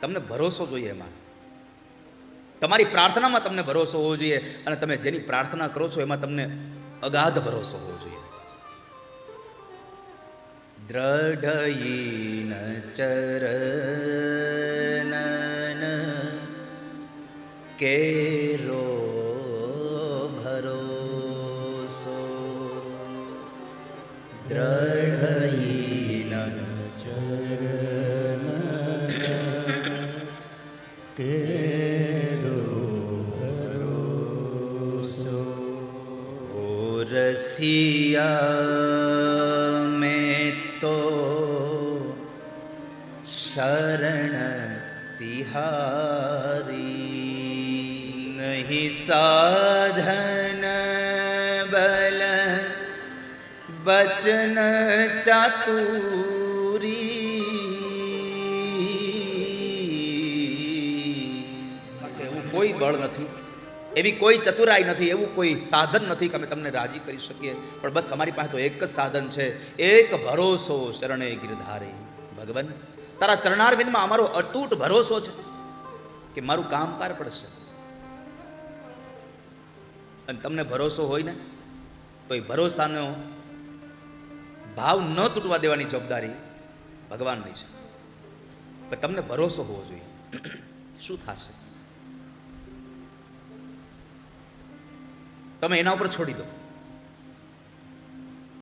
તમને ભરોસો જોઈએ એમાં, તમારી પ્રાર્થનામાં તમને ભરોસો હોવો જોઈએ, અને તમે જેની પ્રાર્થના કરો છો એમાં તમને અગાધ ભરોસો હોવો જોઈએ. દ્રઢયીન ચરનન કેરો ભરોસો, દ્રઢયીન ચરનન કેરો ભરોસો. ઓ રસિયા મેં તો શરણ તિહારી, નહીં સાધન બલ બચન ચાતુરી. એવું કોઈ બળ નથી, એવી કોઈ ચતુરાઈ નથી, એવું કોઈ સાધન નથી કે અમે તમને રાજી કરી શકીએ. પણ બસ અમારી પાસે તો એક જ સાધન છે, એક ભરોસો ચરણે ગિરધારે. ભગવાન, તારા ચરણારવિંદમાં અમારો અતૂટ ભરોસો છે કે મારું કામ પાર પડશે. અને તમને ભરોસો હોય ને તો એ ભરોસાનો ભાવ ન તૂટવા દેવાની જવાબદારી ભગવાનની છે. પણ તમને ભરોસો હોવો જોઈએ. શું થશે તમે એના ઉપર છોડી દો.